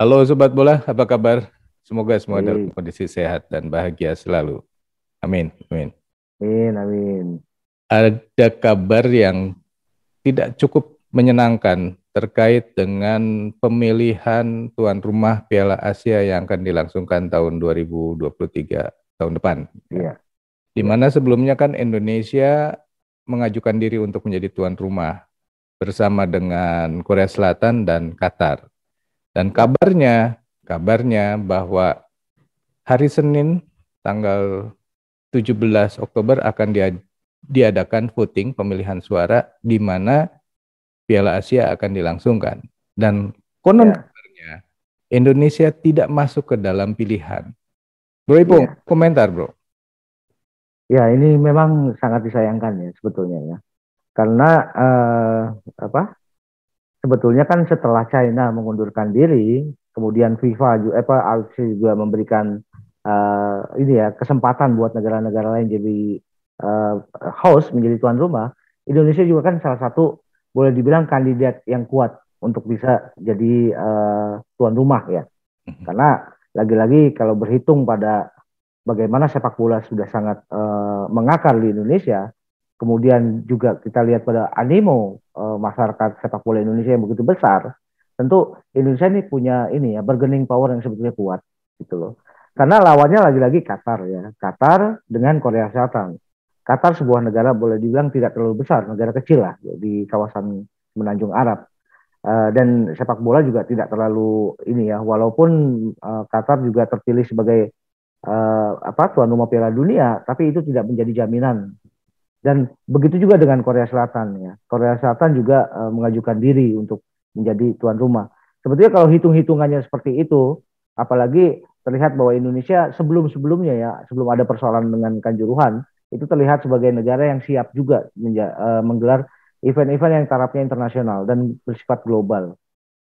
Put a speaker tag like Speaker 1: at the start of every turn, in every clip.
Speaker 1: Halo Sobat Bola, apa kabar? Semoga semua dalam
Speaker 2: Baik,
Speaker 1: kondisi sehat dan bahagia selalu. Amin, amin.
Speaker 2: amin, amin.
Speaker 1: Ada kabar yang tidak cukup menyenangkan terkait dengan pemilihan tuan rumah Piala Asia yang akan dilangsungkan tahun 2023 tahun depan. Ya.
Speaker 2: Iya,
Speaker 1: Di
Speaker 2: iya,
Speaker 1: mana sebelumnya kan Indonesia mengajukan diri untuk menjadi tuan rumah bersama dengan Korea Selatan dan Qatar. Dan
Speaker 2: iya,
Speaker 1: kabarnya bahwa hari Senin tanggal 17 Oktober akan diadakan voting pemilihan suara di mana Piala Asia akan dilangsungkan. Dan konon
Speaker 2: iya,
Speaker 1: kabarnya Indonesia tidak masuk ke dalam pilihan. Bro Ipung,
Speaker 2: iya.
Speaker 1: komentar bro.
Speaker 2: Ya, ini memang sangat disayangkan ya sebetulnya ya. Karena apa? Sebetulnya kan setelah China mengundurkan diri, kemudian FIFA juga AFC juga memberikan ini ya kesempatan buat negara-negara lain jadi eh, host menjadi tuan rumah. Indonesia juga kan salah satu boleh dibilang kandidat yang kuat untuk bisa jadi tuan rumah ya. Karena lagi-lagi kalau berhitung pada bagaimana sepak bola sudah sangat mengakar di Indonesia, kemudian juga kita lihat pada animo masyarakat sepak bola Indonesia yang begitu besar, tentu Indonesia ini punya ini ya bargaining power yang sebetulnya kuat gitu loh. Karena lawannya lagi-lagi Qatar ya, Qatar dengan Korea Selatan. Qatar sebuah negara boleh dibilang tidak terlalu besar, negara kecil lah di kawasan Semenanjung Arab. Dan sepak bola juga tidak terlalu ini ya, walaupun Qatar juga terpilih sebagai tuan rumah Piala Dunia, tapi itu tidak menjadi jaminan. Dan begitu juga dengan Korea Selatan ya. Korea Selatan juga mengajukan diri untuk menjadi tuan rumah. Sebetulnya kalau hitung-hitungannya seperti itu, apalagi terlihat bahwa Indonesia sebelum-sebelumnya ya, sebelum ada persoalan dengan Kanjuruhan, itu terlihat sebagai negara yang siap juga menggelar event-event yang tarafnya internasional dan bersifat global.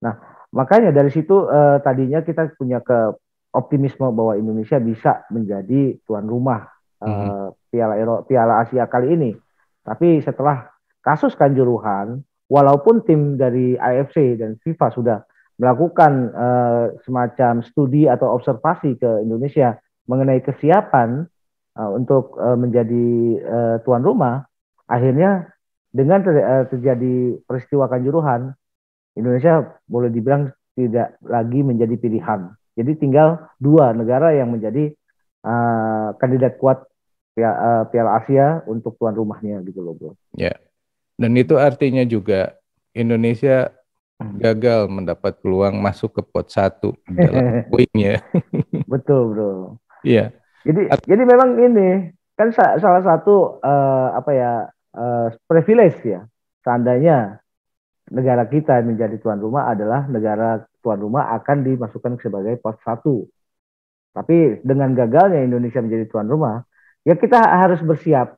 Speaker 2: Nah, makanya dari situ tadinya kita punya ke optimisme bahwa Indonesia bisa menjadi tuan rumah
Speaker 1: Mhm.
Speaker 2: Piala Asia kali ini. Tapi setelah kasus Kanjuruhan, walaupun tim dari AFC dan FIFA sudah melakukan semacam studi atau observasi ke Indonesia mengenai kesiapan untuk menjadi tuan rumah, akhirnya dengan terjadi peristiwa Kanjuruhan, Indonesia boleh dibilang tidak lagi menjadi pilihan. Jadi tinggal dua negara yang menjadi kandidat kuat Piala Asia untuk tuan rumahnya gitu loh bro.
Speaker 1: Ya. Dan itu artinya juga Indonesia gagal mendapat peluang masuk ke pot satu dalam poinnya.
Speaker 2: Betul bro.
Speaker 1: Iya.
Speaker 2: Jadi memang ini kan salah satu privilege ya. Seandainya negara kita menjadi tuan rumah adalah negara tuan rumah akan dimasukkan sebagai pot satu. Tapi dengan gagalnya Indonesia menjadi tuan rumah, ya kita harus bersiap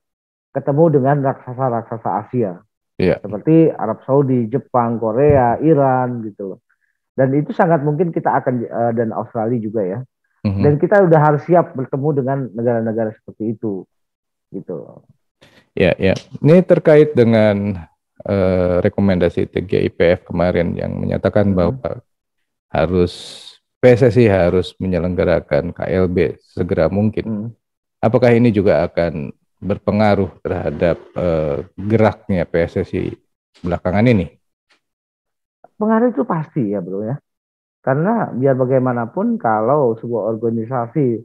Speaker 2: ketemu dengan raksasa-raksasa Asia
Speaker 1: Iya.
Speaker 2: seperti Arab Saudi, Jepang, Korea, Iran gitu loh. Dan itu sangat mungkin kita akan dan Australia juga ya.
Speaker 1: Mhm.
Speaker 2: Dan kita udah harus siap bertemu dengan negara-negara seperti itu gitu.
Speaker 1: Ya, ya. Ini terkait dengan rekomendasi TGIPF kemarin yang menyatakan
Speaker 2: Mm-mm.
Speaker 1: bahwa harus PSSI harus menyelenggarakan KLB segera mungkin.
Speaker 2: Mm.
Speaker 1: Apakah ini juga akan berpengaruh terhadap geraknya PSSI belakangan ini?
Speaker 2: Pengaruh itu pasti ya bro ya. Karena biar bagaimanapun kalau sebuah organisasi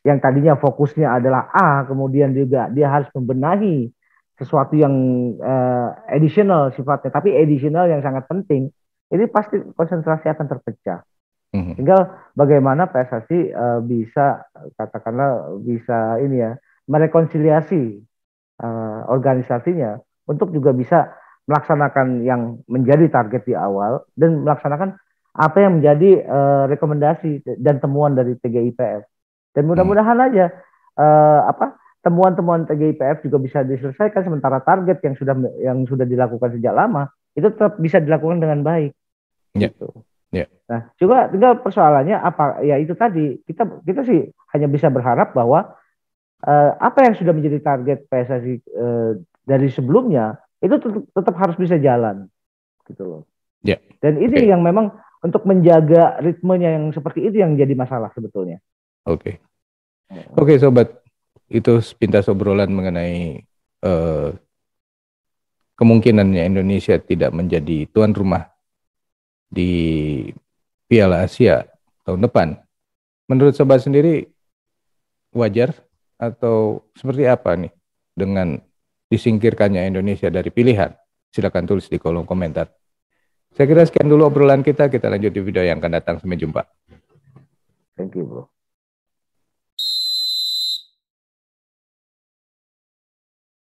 Speaker 2: yang tadinya fokusnya adalah A, kemudian juga dia harus membenahi sesuatu yang additional sifatnya, tapi additional yang sangat penting, ini pasti konsentrasi akan terpecah.
Speaker 1: Mhm.
Speaker 2: Tinggal bagaimana PSSI bisa katakanlah bisa ini ya merekonsiliasi organisasinya untuk juga bisa melaksanakan yang menjadi target di awal dan melaksanakan apa yang menjadi rekomendasi dan temuan dari TGIPF. Dan
Speaker 1: Mhm.
Speaker 2: mudah-mudahan aja temuan-temuan TGIPF juga bisa diselesaikan sementara target yang sudah dilakukan sejak lama itu tetap bisa dilakukan dengan baik
Speaker 1: Ya,
Speaker 2: gitu.
Speaker 1: ya.
Speaker 2: Nah, juga tinggal persoalannya apa ya itu tadi kita kita sih hanya bisa berharap bahwa apa yang sudah menjadi target PSSI dari sebelumnya itu tetap harus bisa jalan gitu loh.
Speaker 1: Ya.
Speaker 2: Dan ini
Speaker 1: Oke.
Speaker 2: yang memang untuk menjaga ritmenya yang seperti itu yang jadi masalah sebetulnya.
Speaker 1: Oke. Oke, sobat, itu sepintas obrolan mengenai kemungkinannya Indonesia tidak menjadi tuan rumah di Piala Asia tahun depan. Menurut sobat sendiri wajar atau seperti apa nih dengan disingkirkannya Indonesia dari pilihan? Silakan tulis di kolom komentar. Saya kira sekian dulu obrolan kita lanjut di video yang akan datang. Sampai jumpa.
Speaker 2: Thank you, bro.